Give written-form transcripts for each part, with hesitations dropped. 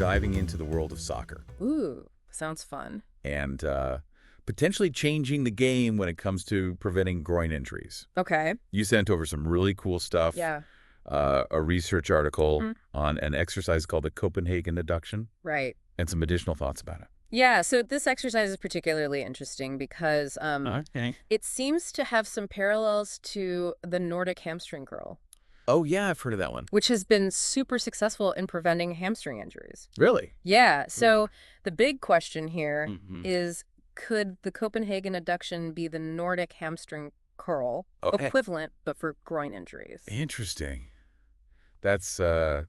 diving into the world of soccer. Ooh, sounds fun. And potentially changing the game when it comes to preventing groin injuries. Okay. You sent over some really cool stuff. Yeah. A research article on an exercise called the Copenhagen Adduction. Right. And some additional thoughts about it. Yeah, so this exercise is particularly interesting because it seems to have some parallels to the Nordic Hamstring Curl. Oh, yeah, I've heard of that one. Which has been super successful in preventing hamstring injuries. Really? Yeah, so the big question here is, could the Copenhagen Adduction be the Nordic Hamstring Curl equivalent, but for groin injuries? Interesting. That's the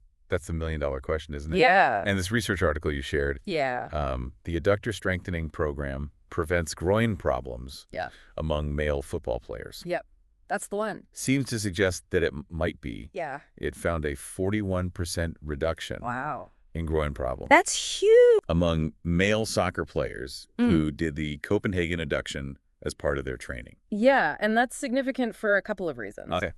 million-dollar question, isn't it? Yeah. And this research article you shared, Yeah. the adductor strengthening program prevents groin problems among male football players. Yep, that's the one. Seems to suggest that it might be. Yeah. It found a 41% reduction in groin problems. That's huge. Among male soccer players who did the Copenhagen Adduction as part of their training. Yeah, and that's significant for a couple of reasons. Okay.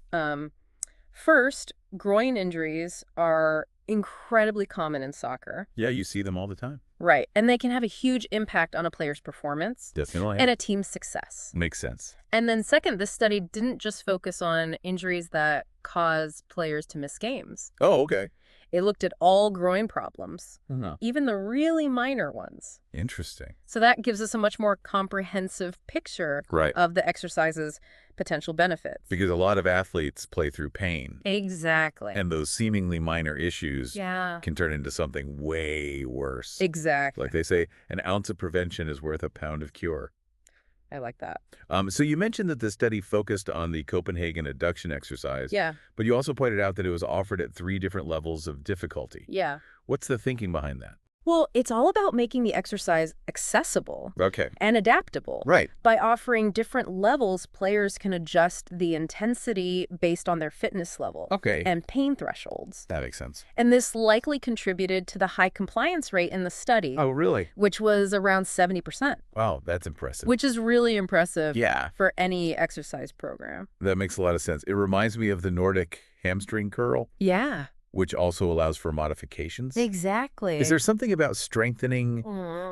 First, groin injuries are incredibly common in soccer. Yeah, you see them all the time. Right, and they can have a huge impact on a player's performance and a team's success. Makes sense. And then second, this study didn't just focus on injuries that cause players to miss games. Oh, okay. It looked at all groin problems, even the really minor ones. Interesting. So that gives us a much more comprehensive picture of the exercise's potential benefits. Because a lot of athletes play through pain. Exactly. And those seemingly minor issues can turn into something way worse. Exactly. Like they say, an ounce of prevention is worth a pound of cure. I like that. So you mentioned that the study focused on the Copenhagen Adduction exercise. Yeah. But you also pointed out that it was offered at 3 different levels of difficulty. Yeah. What's the thinking behind that? Well, it's all about making the exercise accessible and adaptable. Right. By offering different levels, players can adjust the intensity based on their fitness level and pain thresholds. That makes sense. And this likely contributed to the high compliance rate in the study. Oh, really? Which was around 70%. Wow, that's impressive. Which is really impressive for any exercise program. That makes a lot of sense. It reminds me of the Nordic Hamstring Curl. Yeah. Which also allows for modifications. Exactly. Is there something about strengthening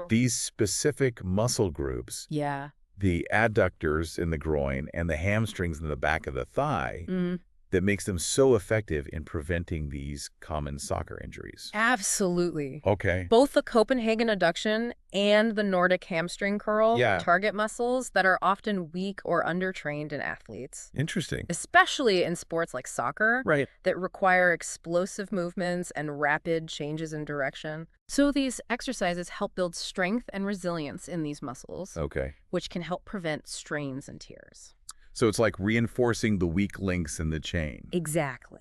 these specific muscle groups, the adductors in the groin and the hamstrings in the back of the thigh, that makes them so effective in preventing these common soccer injuries? Absolutely. Okay. Both the Copenhagen Adduction and the Nordic Hamstring Curl target muscles that are often weak or undertrained in athletes. Interesting. Especially in sports like soccer that require explosive movements and rapid changes in direction. So these exercises help build strength and resilience in these muscles, which can help prevent strains and tears. So it's like reinforcing the weak links in the chain. Exactly.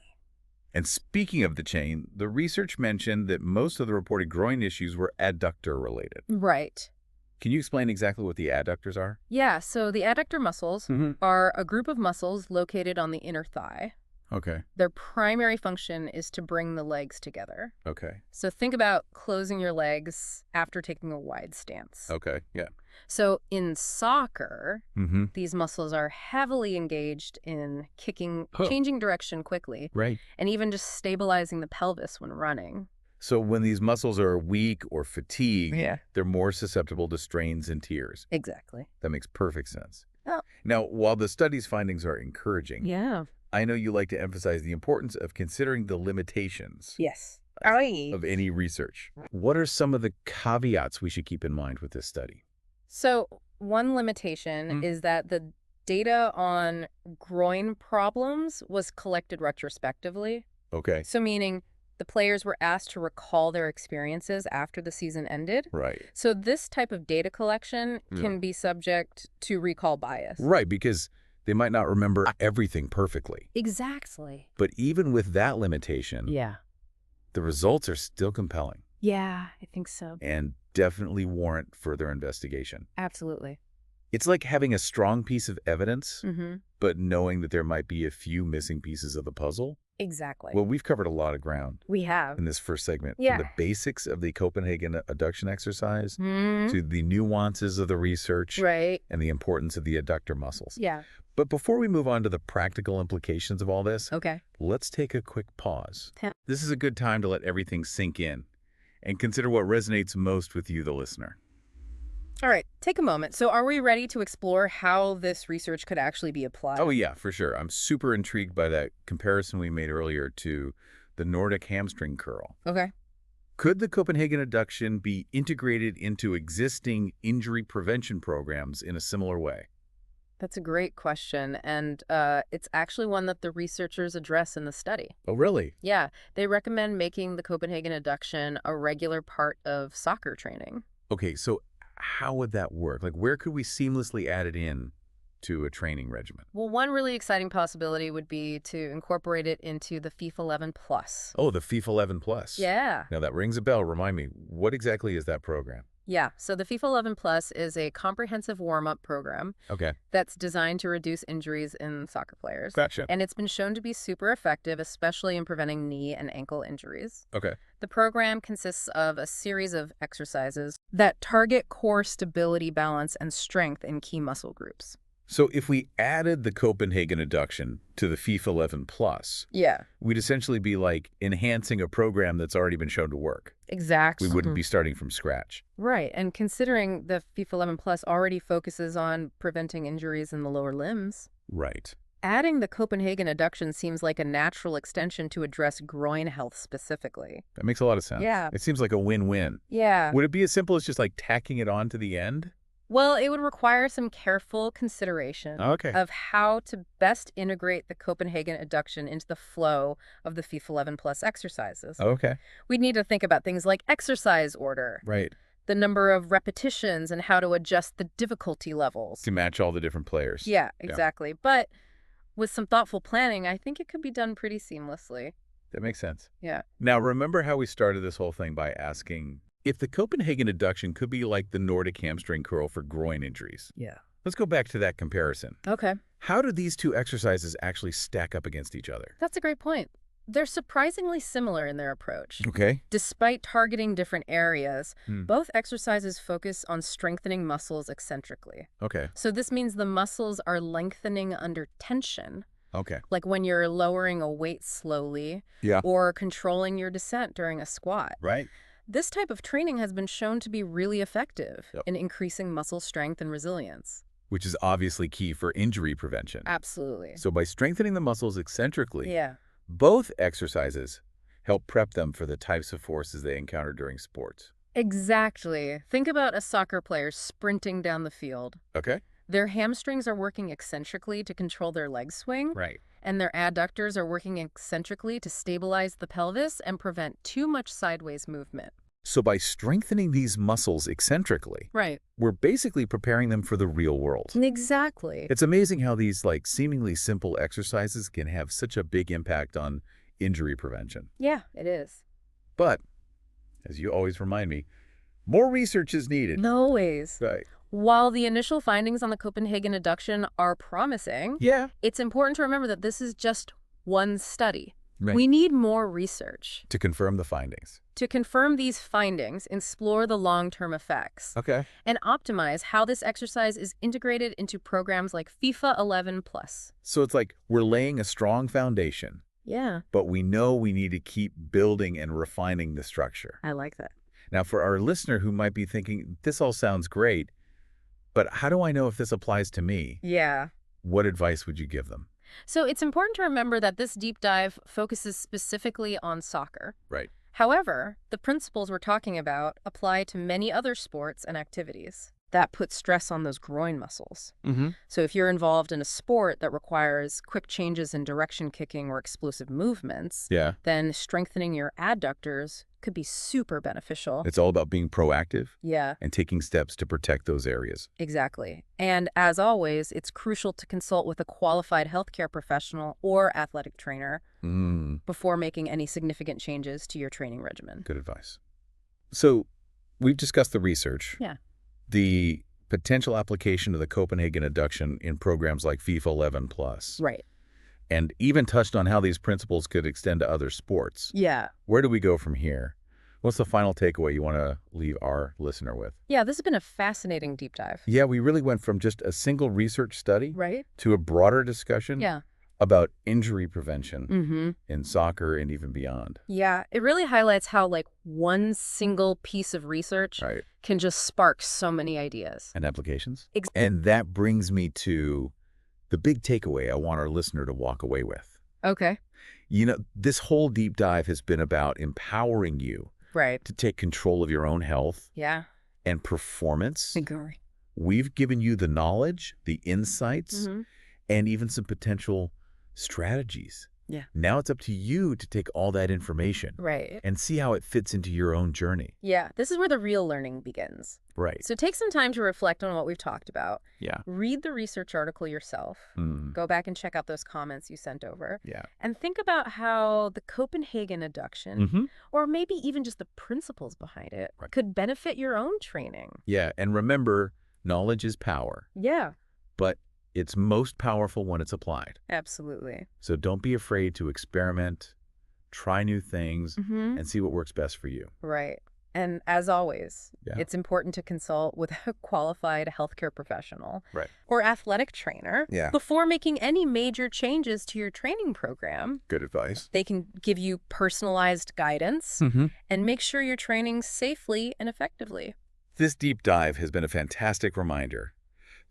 And speaking of the chain, the research mentioned that most of the reported groin issues were adductor related. Right. Can you explain exactly what the adductors are? Yeah, so the adductor muscles are a group of muscles located on the inner thigh. Okay. Their primary function is to bring the legs together. Okay. So think about closing your legs after taking a wide stance. Okay, yeah. So in soccer, these muscles are heavily engaged in kicking, changing direction quickly, and even just stabilizing the pelvis when running. So when these muscles are weak or fatigued, they're more susceptible to strains and tears. Exactly. That makes perfect sense. Oh. Now, while the study's findings are encouraging, I know you like to emphasize the importance of considering the limitations of any research. What are some of the caveats we should keep in mind with this study? So one limitation is that the data on groin problems was collected retrospectively. Okay. So meaning the players were asked to recall their experiences after the season ended. Right. So this type of data collection can be subject to recall bias. Right, because they might not remember everything perfectly. Exactly. But even with that limitation, the results are still compelling. Yeah, I think so. And definitely warrant further investigation. Absolutely. It's like having a strong piece of evidence, but knowing that there might be a few missing pieces of the puzzle. Exactly. Well, we've covered a lot of ground. We have. In this first segment. Yeah. From the basics of the Copenhagen Adduction exercise to the nuances of the research and the importance of the adductor muscles. Yeah. But before we move on to the practical implications of all this, Okay. let's take a quick pause. This is a good time to let everything sink in and consider what resonates most with you, the listener. All right, take a moment. So are we ready to explore how this research could actually be applied? Oh, yeah, for sure. I'm super intrigued by that comparison we made earlier to the Nordic Hamstring Curl. Okay. Could the Copenhagen Adduction be integrated into existing injury prevention programs in a similar way? That's a great question, and it's actually one that the researchers address in the study. Oh, really? Yeah, they recommend making the Copenhagen Adduction a regular part of soccer training. Okay, so how would that work? Like, where could we seamlessly add it in to a training regimen? Well, one really exciting possibility would be to incorporate it into the FIFA 11 Plus. Oh, the FIFA 11 Plus. Yeah. Now, that rings a bell. Remind me, what exactly is that program? Yeah, so the FIFA 11 Plus is a comprehensive warm-up program that's designed to reduce injuries in soccer players. Gotcha. And it's been shown to be super effective, especially in preventing knee and ankle injuries. Okay. The program consists of a series of exercises that target core stability, balance, and strength in key muscle groups. So if we added the Copenhagen Adduction to the FIFA 11 Plus, we'd essentially be like enhancing a program that's already been shown to work. Exactly. We wouldn't be starting from scratch. Right. And considering the FIFA 11 Plus already focuses on preventing injuries in the lower limbs. Right. Adding the Copenhagen Adduction seems like a natural extension to address groin health specifically. That makes a lot of sense. Yeah. It seems like a win-win. Yeah. Would it be as simple as just like tacking it on to the end? Well, it would require some careful consideration of how to best integrate the Copenhagen Adduction into the flow of the FIFA 11 Plus exercises. Okay. We'd need to think about things like exercise order. Right. The number of repetitions and how to adjust the difficulty levels. To match all the different players. Yeah, exactly. But with some thoughtful planning, I think it could be done pretty seamlessly. That makes sense. Yeah. Now, remember how we started this whole thing by asking if the Copenhagen Adduction could be like the Nordic Hamstring Curl for groin injuries? Yeah. Let's go back to that comparison. Okay. How do these two exercises actually stack up against each other? That's a great point. They're surprisingly similar in their approach. Okay. Despite targeting different areas, both exercises focus on strengthening muscles eccentrically. Okay. So this means the muscles are lengthening under tension. Okay. Like when you're lowering a weight slowly or controlling your descent during a squat. Right. This type of training has been shown to be really effective in increasing muscle strength and resilience. Which is obviously key for injury prevention. Absolutely. So by strengthening the muscles eccentrically, both exercises help prep them for the types of forces they encounter during sports. Exactly. Think about a soccer player sprinting down the field. Okay. Their hamstrings are working eccentrically to control their leg swing. Right. And their adductors are working eccentrically to stabilize the pelvis and prevent too much sideways movement. So by strengthening these muscles eccentrically, we're basically preparing them for the real world. Exactly. It's amazing how these seemingly simple exercises can have such a big impact on injury prevention. Yeah, it is. But, as you always remind me, more research is needed. Always. Right. While the initial findings on the Copenhagen Adduction are promising, it's important to remember that this is just one study. Right. We need more research. To confirm the findings. To confirm these findings, explore the long-term effects. Okay. And optimize how this exercise is integrated into programs like FIFA 11 Plus. So it's like we're laying a strong foundation. Yeah. But we know we need to keep building and refining the structure. I like that. Now, for our listener who might be thinking, this all sounds great, but how do I know if this applies to me? Yeah. What advice would you give them? So it's important to remember that this deep dive focuses specifically on soccer. Right. However, the principles we're talking about apply to many other sports and activities that put stress on those groin muscles. So if you're involved in a sport that requires quick changes in direction kicking or explosive movements, then strengthening your adductors could be super beneficial. It's all about being proactive and taking steps to protect those areas. Exactly. And as always, it's crucial to consult with a qualified healthcare professional or athletic trainer before making any significant changes to your training regimen. Good advice. So we've discussed the research. The potential application of the Copenhagen Adduction in programs like FIFA 11 Plus. Right. And even touched on how these principles could extend to other sports. Yeah. Where do we go from here? What's the final takeaway you want to leave our listener with? Yeah, this has been a fascinating deep dive. Yeah, we really went from just a single research study Right. to a broader discussion. Yeah. about injury prevention in soccer and even beyond. Yeah, it really highlights how like one single piece of research can just spark so many ideas. And applications. And that brings me to the big takeaway I want our listener to walk away with. Okay. You know, this whole deep dive has been about empowering you to take control of your own health and performance. Agree. We've given you the knowledge, the insights, and even some potential strategies. Yeah. Now it's up to you to take all that information and see how it fits into your own journey. Yeah, this is where the real learning begins. Right. So take some time to reflect on what we've talked about. Yeah. Read the research article yourself. Go back and check out those comments you sent over. Yeah. And think about how the Copenhagen Adduction, or maybe even just the principles behind it, could benefit your own training. Yeah, and remember, knowledge is power. Yeah. But it's most powerful when it's applied. Absolutely. So don't be afraid to experiment, try new things, and see what works best for you. Right. And as always, it's important to consult with a qualified healthcare professional or athletic trainer before making any major changes to your training program. Good advice. They can give you personalized guidance and make sure you're training safely and effectively. This deep dive has been a fantastic reminder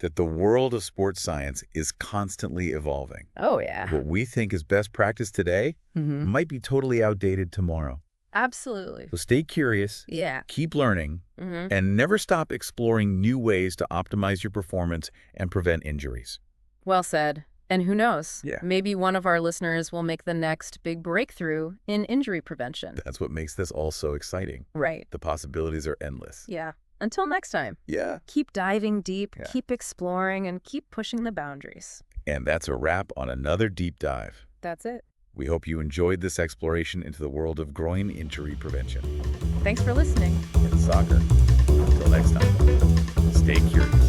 that the world of sports science is constantly evolving. Oh, yeah. What we think is best practice today might be totally outdated tomorrow. Absolutely. So stay curious, keep learning, and never stop exploring new ways to optimize your performance and prevent injuries. Well said. And who knows? Maybe one of our listeners will make the next big breakthrough in injury prevention. That's what makes this all so exciting. Right. The possibilities are endless. Yeah. Until next time. Yeah. Keep diving deep, keep exploring, and keep pushing the boundaries. And that's a wrap on another deep dive. That's it. We hope you enjoyed this exploration into the world of groin injury prevention. Thanks for listening. In soccer. Until next time, stay curious.